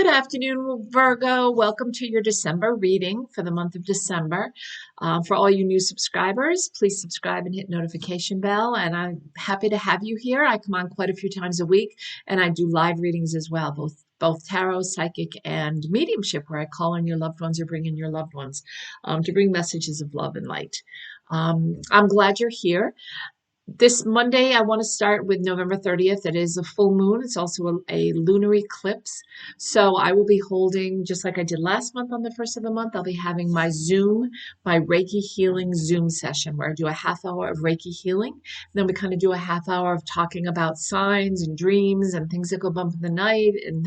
afternoon, Virgo. Welcome to your December reading for the month of December. For all you new subscribers, please subscribe and hit notification bell. And I'm happy to have you here. I come on quite a few times a week, and I do live readings as well, both tarot, psychic, and mediumship, where I call on your loved ones or bring in your loved ones to bring messages of love and light. I'm glad you're here. This Monday, I want to start with November 30th. It is a full moon. It's also a lunar eclipse. So I will be holding, just like I did last month on the first of the month, I'll be having my Reiki healing Zoom session where I do a half hour of Reiki healing. Then we kind of do a half hour of talking about signs and dreams and things that go bump in the night and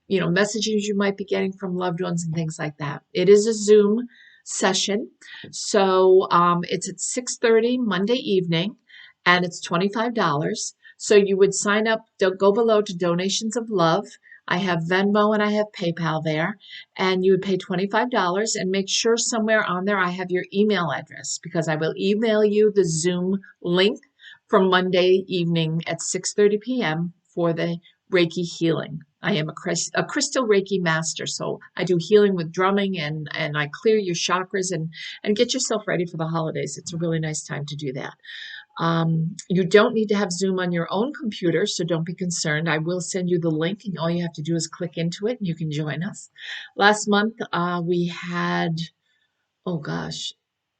messages you might be getting from loved ones and things like that. It is a Zoom session. So it's at 6:30 Monday evening. And it's $25. So you would sign up, go below to Donations of Love. I have Venmo and I have PayPal there. And you would pay $25 and make sure somewhere on there I have your email address, because I will email you the Zoom link for Monday evening at 6:30 p.m. for the Reiki healing. I am a crystal Reiki master, so I do healing with drumming and I clear your chakras and get yourself ready for the holidays. It's a really nice time to do that. You don't need to have Zoom on your own computer, so don't be concerned. I will send you the link, and all you have to do is click into it, and you can join us. Last month, we had, oh gosh,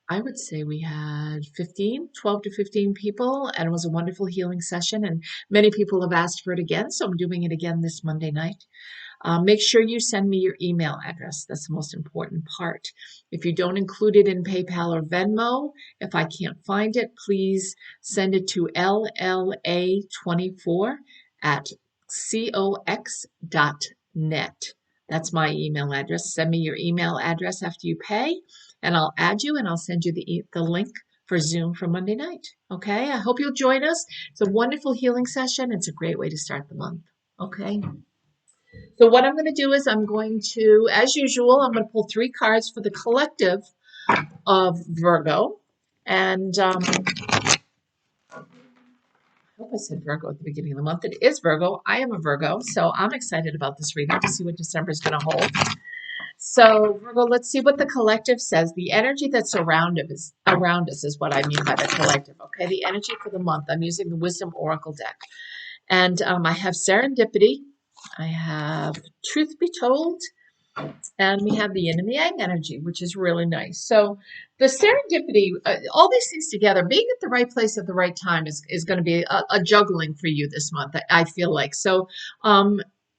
I would say we had 12 to 15 people, and it was a wonderful healing session, and many people have asked for it again, so I'm doing it again this Monday night. Make sure you send me your email address. That's the most important part. If you don't include it in PayPal or Venmo, if I can't find it, please send it to lla24@cox.net. That's my email address. Send me your email address after you pay, and I'll add you, and I'll send you the link for Zoom for Monday night. Okay? I hope you'll join us. It's a wonderful healing session. It's a great way to start the month. Okay? So what I'm going to do is I'm going to, as usual, I'm going to pull 3 cards for the collective of Virgo. And I hope I said Virgo at the beginning of the month. It is Virgo. I am a Virgo, so I'm excited about this reading to see what December is going to hold. So Virgo, let's see what the collective says. The energy that's around us is what I mean by the collective. Okay, the energy for the month. I'm using the Wisdom Oracle deck. And I have Serendipity. I have Truth Be Told, and we have the Yin and the Yang energy, which is really nice. So the serendipity, all these things together, being at the right place at the right time is going to be a juggling for you this month, I feel like. So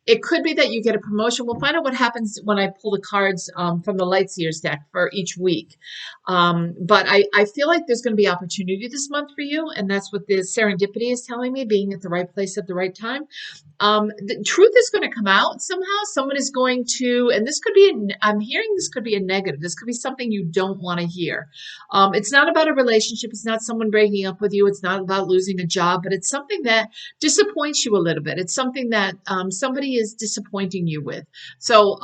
it could be that you get a promotion. We'll find out what happens when I pull the cards from the Lightseers deck for each week. But I feel like there's going to be opportunity this month for you, and that's what the serendipity is telling me, being at the right place at the right time. The truth is going to come out somehow. Someone is going to, and this could be, I'm hearing this could be a negative. This could be something you don't want to hear. It's not about a relationship. It's not someone breaking up with you. It's not about losing a job, but it's something that disappoints you a little bit. It's something that somebody is disappointing you with. So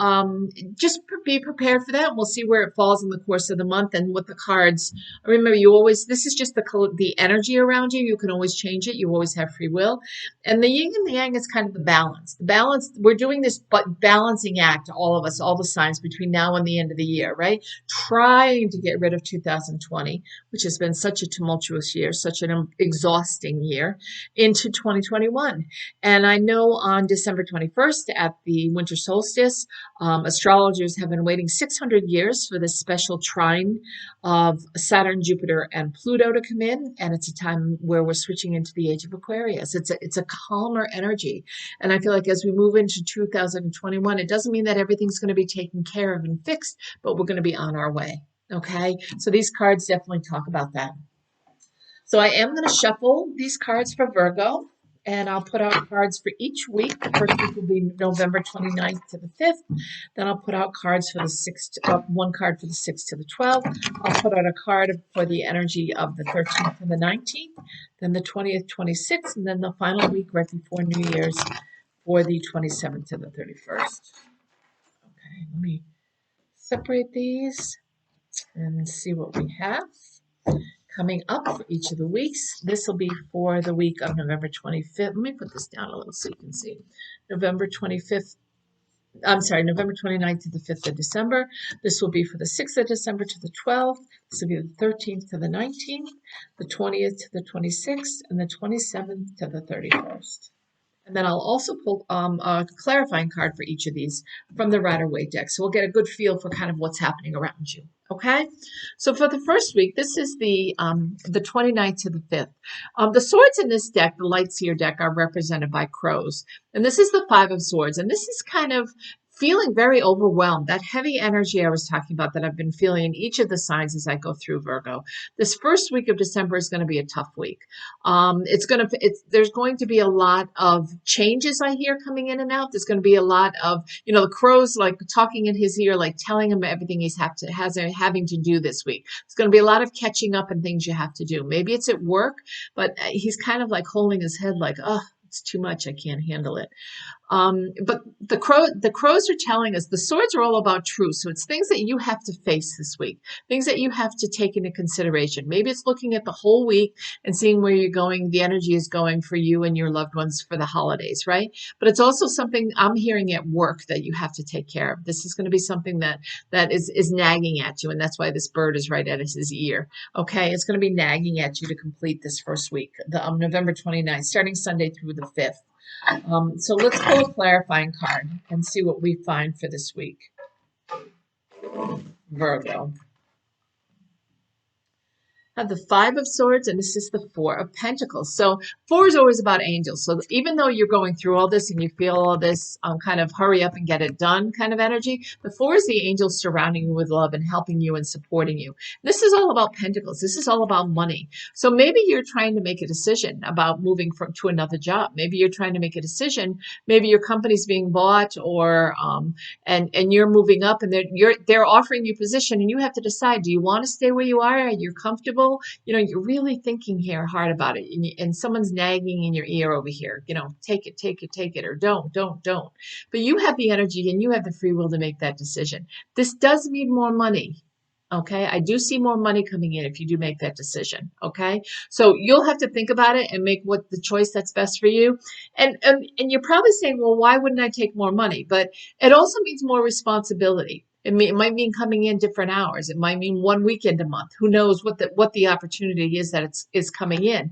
just be prepared for that. We'll see where it falls in the course of the month and what the cards. Remember, this is just the energy around you. You can always change it. You always have free will. And the yin and the yang is kind of the balance. The balance, we're doing this balancing act, all of us, all the signs between now and the end of the year, right? Trying to get rid of 2020, which has been such a tumultuous year, such an exhausting year, into 2021. And I know on December 21st at the winter solstice, astrologers have been waiting 600 years for this special trine of Saturn, Jupiter, and Pluto to come in. And it's a time where we're switching into the age of Aquarius. It's a calmer energy. And I feel like as we move into 2021, it doesn't mean that everything's going to be taken care of and fixed, but we're going to be on our way. Okay. So these cards definitely talk about that. So I am going to shuffle these cards for Virgo, and I'll put out cards for each week. The first week will be November 29th to the 5th. Then I'll put out cards for the 6th, one card for the 6th to the 12th. I'll put out a card for the energy of the 13th and the 19th, then the 20th, 26th, and then the final week right before New Year's for the 27th to the 31st. Okay, let me separate these and see what we have coming up for each of the weeks. This will be for the week of November 25th. Let me put this down a little so you can see. November 25th I'm sorry, November 29th to the 5th of December. This will be for the 6th of December to the 12th. This will be the 13th to the 19th, the 20th to the 26th, and the 27th to the 31st. And then I'll also pull a clarifying card for each of these from the Rider-Waite deck. So we'll get a good feel for kind of what's happening around you. Okay, so for the first week, this is the 29th to the 5th. The swords in this deck, the Light Seer deck, are represented by crows. And this is the Five of Swords. And this is kind of feeling very overwhelmed. That heavy energy I was talking about that I've been feeling in each of the signs as I go through Virgo. This first week of December is going to be a tough week. There's going to be a lot of changes I hear coming in and out. There's going to be a lot of, the crows like talking in his ear, like telling him everything he's having to do this week. There's going to be a lot of catching up and things you have to do. Maybe it's at work, but he's kind of like holding his head like, oh, it's too much. I can't handle it. But the crows are telling us the swords are all about truth. So it's things that you have to face this week, things that you have to take into consideration. Maybe it's looking at the whole week and seeing where you're going, the energy is going for you and your loved ones for the holidays, right? But it's also something I'm hearing at work that you have to take care of. This is going to be something that is nagging at you, and that's why this bird is right at his ear. Okay, it's going to be nagging at you to complete this first week, the November 29th, starting Sunday through the 5th. So let's pull a clarifying card and see what we find for this week. Virgo. Have the Five of Swords, and this is the Four of Pentacles. So 4 is always about angels. So even though you're going through all this and you feel all this kind of hurry up and get it done kind of energy, the 4 is the angels surrounding you with love and helping you and supporting you. This is all about Pentacles. This is all about money. So maybe you're trying to make a decision about moving to another job. Maybe you're trying to make a decision. Maybe your company's being bought, or and you're moving up, and they're offering you position, and you have to decide: do you want to stay where you are? Are you comfortable? You're really thinking here hard about it, and someone's nagging in your ear over here, take it, or don't. But you have the energy and you have the free will to make that decision. This does mean more money. Okay, I do see more money coming in if you do make that decision. Okay, so you'll have to think about it and make what the choice that's best for you. And you're probably saying, well, why wouldn't I take more money? But it also means more responsibility. It might mean coming in different hours. It might mean one weekend a month. Who knows what the opportunity is that is coming in.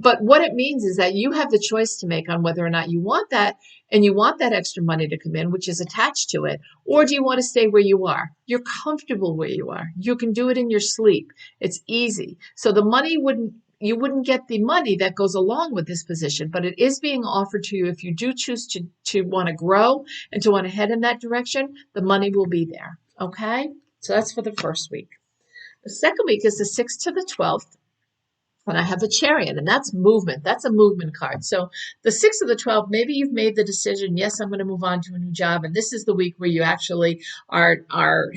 But what it means is that you have the choice to make on whether or not you want that, and you want that extra money to come in, which is attached to it, or do you want to stay where you are? You're comfortable where you are. You can do it in your sleep. It's easy. So the money you wouldn't get the money that goes along with this position, but it is being offered to you. If you do choose to want to grow and to want to head in that direction, the money will be there. Okay? So that's for the first week. The second week is the 6th to the 12th. And I have the Chariot, and that's movement. That's a movement card. So the 6th of the 12th, maybe you've made the decision, yes, I'm going to move on to a new job. And this is the week where you actually are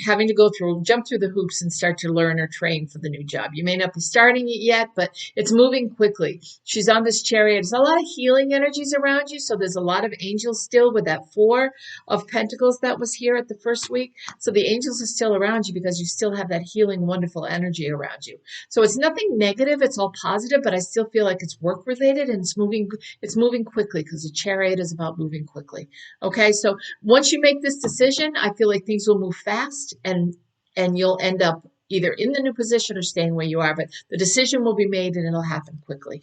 having to jump through the hoops and start to learn or train for the new job. You may not be starting it yet, but it's moving quickly. She's on this Chariot. There's a lot of healing energies around you. So there's a lot of angels still with that 4 of Pentacles that was here at the first week. So the angels are still around you because you still have that healing, wonderful energy around you. So it's nothing negative. It's all positive, but I still feel like it's work related, and it's moving quickly because the Chariot is about moving quickly. Okay, so once you make this decision, I feel like things will move fast, and you'll end up either in the new position or staying where you are, but the decision will be made and it'll happen quickly.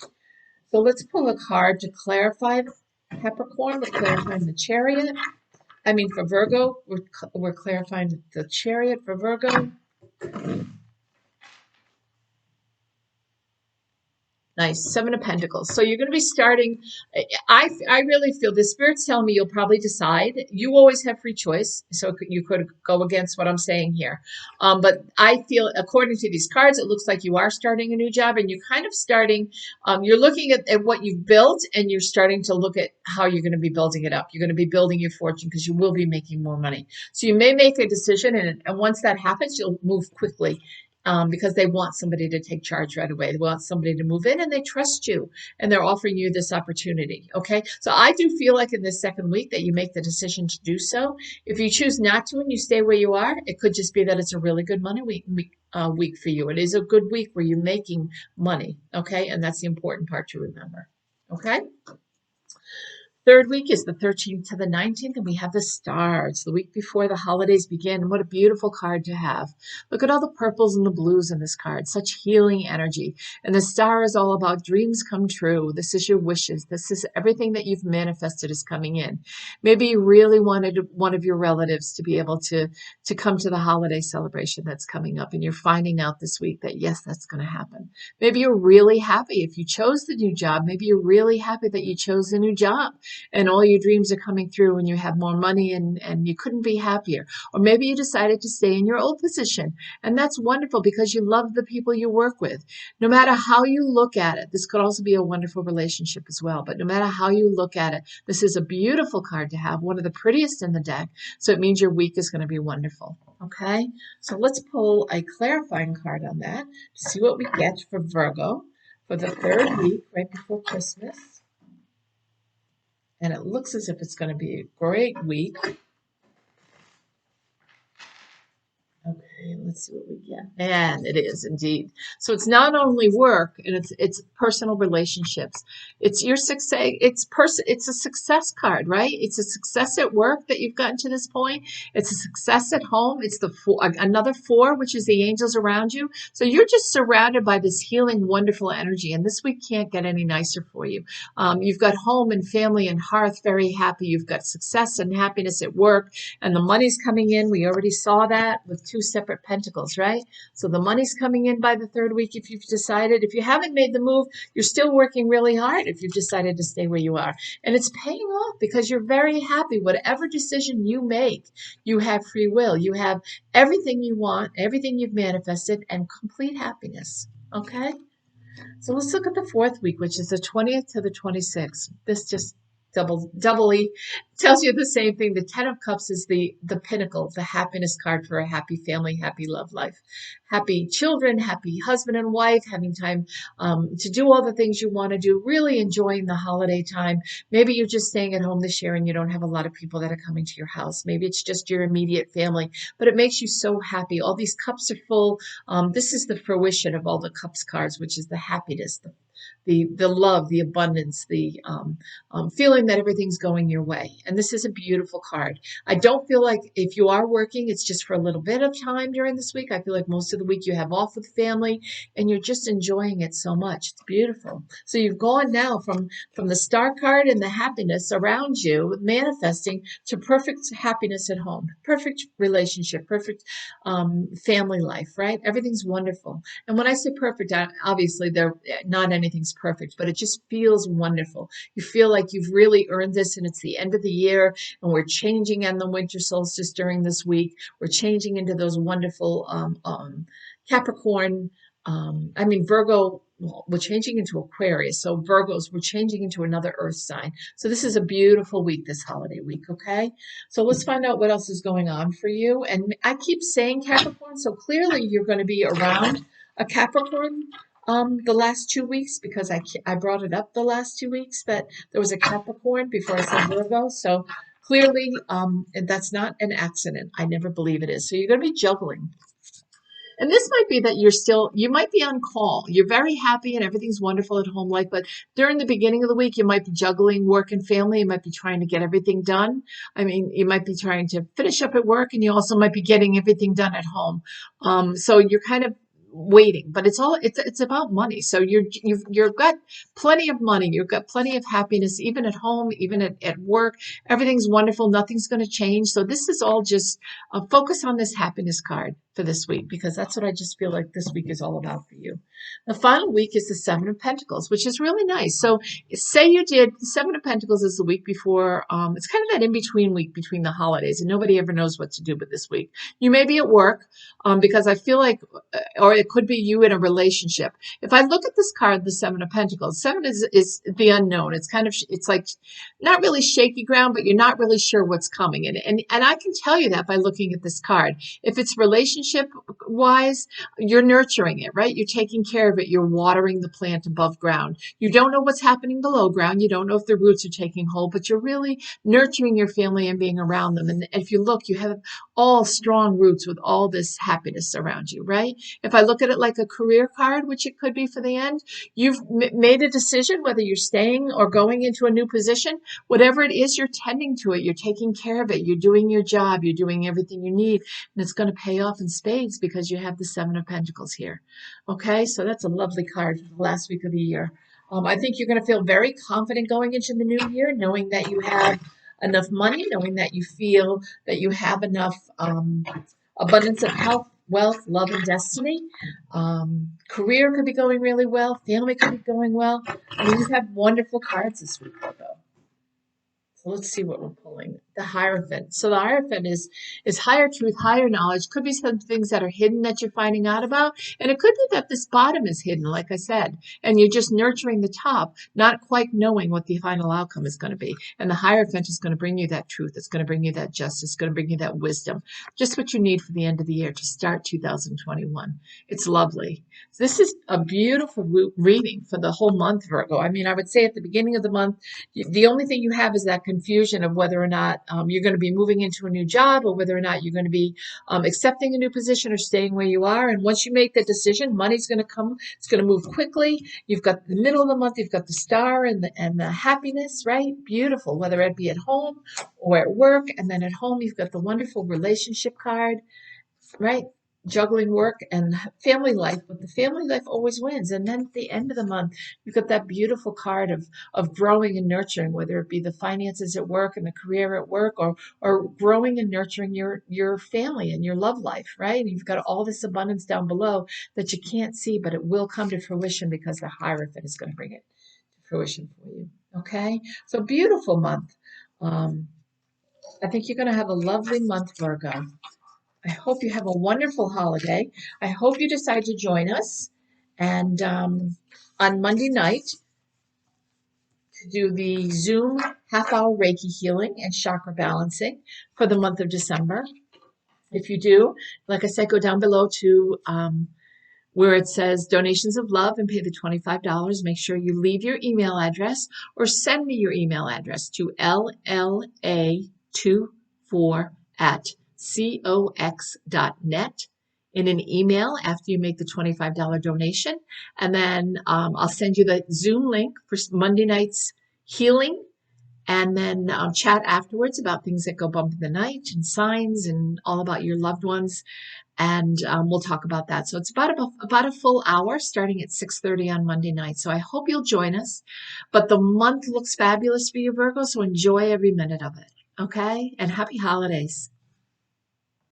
So let's pull a card to clarify Capricorn. We're clarifying the Chariot. For Virgo, we're clarifying the Chariot for Virgo. Nice. 7 of Pentacles. So you're going to be starting. I really feel the Spirit's telling me you'll probably decide. You always have free choice, so you could go against what I'm saying here. But I feel, according to these cards, it looks like you are starting a new job, and you're kind of starting. You're looking at what you've built, and you're starting to look at how you're going to be building it up. You're going to be building your fortune because you will be making more money. So you may make a decision, and once that happens, you'll move quickly. Because they want somebody to take charge right away. They want somebody to move in, and they trust you, and they're offering you this opportunity. Okay, so I do feel like in this second week that you make the decision to do so. If you choose not to and you stay where you are, it could just be that it's a really good money week for you. It is a good week where you're making money. Okay, and that's the important part to remember. Okay. Third week is the 13th to the 19th, and we have the stars, the week before the holidays begin. What a beautiful card to have. Look at all the purples and the blues in this card, such healing energy. And the star is all about dreams come true. This is your wishes. This is everything that you've manifested is coming in. Maybe you really wanted one of your relatives to be able to come to the holiday celebration that's coming up, and you're finding out this week that yes, that's going to happen. Maybe you're really happy if you chose the new job. Maybe you're really happy that you chose the new job and all your dreams are coming through and you have more money and you couldn't be happier. Or maybe you decided to stay in your old position, and that's wonderful because you love the people you work with. No matter how you look at it, this could also be a wonderful relationship as well, but no matter how you look at it, this is a beautiful card to have, one of the prettiest in the deck, so it means your week is going to be wonderful. Okay, so let's pull a clarifying card on that to see what we get for Virgo for the third week right before Christmas. And it looks as if it's going to be a great week. Okay, let's see what we get. And it is indeed. So it's not only work, and it's personal relationships. It's your success. It's a success card, right? It's a success at work that you've gotten to this point. It's a success at home. It's the another four, which is the angels around you. So you're just surrounded by this healing, wonderful energy. And this week can't get any nicer for you. You've got home and family and hearth very happy. You've got success and happiness at work, and the money's coming in. We already saw that with two separate pentacles, right? So the money's coming in by the third week if you've decided. If you haven't made the move, you're still working really hard if you've decided to stay where you are. And it's paying off because you're very happy. Whatever decision you make, you have free will. You have everything you want, everything you've manifested, and complete happiness. Okay? So let's look at the fourth week, which is the 20th to the 26th. This just doubly tells you the same thing. The Ten of Cups is the pinnacle, the happiness card for a happy family, happy love life, happy children, happy husband and wife, having time to do all the things you want to do, really enjoying the holiday time. Maybe you're just staying at home this year and you don't have a lot of people that are coming to your house. Maybe it's just your immediate family, but it makes you so happy. All these cups are full. This is the fruition of all the cups cards, which is the happiness, the love, the abundance, the feeling that everything's going your way. And this is a beautiful card. I don't feel like if you are working, it's just for a little bit of time during this week. I feel like most of the week you have off with family and you're just enjoying it so much. It's beautiful. So you've gone now from the star card and the happiness around you, manifesting, to perfect happiness at home, perfect relationship, perfect family life, right? Everything's wonderful. And when I say perfect, obviously not anything's perfect, but it just feels wonderful. You feel like you've really earned this, and it's the end of the year, and we're changing on the winter solstice during this week. We're changing into those wonderful Capricorn, Virgo. Well, we're changing into Aquarius. So Virgos, we're changing into another earth sign. So this is a beautiful week, this holiday week, okay? So let's find out what else is going on for you. And I keep saying Capricorn, so clearly you're going to be around a Capricorn the last 2 weeks, because I brought it up the last 2 weeks that there was a Capricorn before I said Virgo. So clearly that's not an accident. I never believe it is. So you're going to be juggling. And this might be that you might be on call. You're very happy and everything's wonderful at home life, but during the beginning of the week, you might be juggling work and family. You might be trying to get everything done. You might be trying to finish up at work, and you also might be getting everything done at home. So you're kind of waiting, but it's about money. So you've got plenty of money. You've got plenty of happiness, even at home, even at work. Everything's wonderful. Nothing's going to change. So this is all just focus on this happiness card for this week, because that's what I just feel like this week is all about for you. The final week is the Seven of Pentacles, which is really nice. So say you did Seven of Pentacles is the week before. It's kind of that in-between week between the holidays, and nobody ever knows what to do with this week. You may be at work because I feel like, or it could be you in a relationship. If I look at this card, the Seven of Pentacles, seven is the unknown. It's like not really shaky ground, but you're not really sure what's coming. And I can tell you that by looking at this card. If it's relationship wise, you're nurturing it, right? You're taking care of it. You're watering the plant above ground. You don't know what's happening below ground. You don't know if the roots are taking hold, but you're really nurturing your family and being around them. And if you look, you have all strong roots with all this happiness around you, right? If I look at it like a career card, which it could be for the end. You've made a decision whether you're staying or going into a new position. Whatever it is, you're tending to it. You're taking care of it. You're doing your job. You're doing everything you need. And it's going to pay off in spades because you have the Seven of Pentacles here. Okay, so that's a lovely card for the last week of the year. I think you're going to feel very confident going into the new year, knowing that you have enough money, knowing that you feel that you have enough abundance of health, wealth, love, and destiny. Career could be going really well. Family could be going well. I mean, you have wonderful cards this week, though. So let's see what we're pulling. The Hierophant. So the Hierophant is higher truth, higher knowledge. Could be some things that are hidden that you're finding out about. And it could be that this bottom is hidden, like I said. And you're just nurturing the top, not quite knowing what the final outcome is going to be. And the Hierophant is going to bring you that truth. It's going to bring you that justice. It's going to bring you that wisdom. Just what you need for the end of the year to start 2021. It's lovely. This is a beautiful reading for the whole month, Virgo. I mean, I would say at the beginning of the month, the only thing you have is that confusion of whether or not you're going to be moving into a new job or whether or not you're going to be accepting a new position or staying where you are. And once you make the decision, money's going to come. It's going to move quickly. You've got the middle of the month. You've got the star and the happiness, right? Beautiful, whether it be at home or at work. And then at home, you've got the wonderful relationship card, right? Juggling work and family life, but the family life always wins. And then at the end of the month, you've got that beautiful card of growing and nurturing, whether it be the finances at work and the career at work, or growing and nurturing your family and your love life, right? And you've got all this abundance down below that you can't see, but it will come to fruition because the Hierophant is going to bring it to fruition for you. Okay, so beautiful month. I think you're going to have a lovely month, Virgo. I hope you have a wonderful holiday. I hope you decide to join us and on Monday night to do the Zoom half-hour Reiki healing and chakra balancing for the month of December. If you do, like I said, go down below to where it says donations of love and pay the $25. Make sure you leave your email address or send me your email address to lla24@cox.net in an email after you make the $25 donation. And then I'll send you the Zoom link for Monday night's healing, and then chat afterwards about things that go bump in the night and signs and all about your loved ones. And we'll talk about that. So it's about a full hour starting at 6:30 on Monday night. So I hope you'll join us. But the month looks fabulous for you, Virgo, so enjoy every minute of it. Okay? And happy holidays.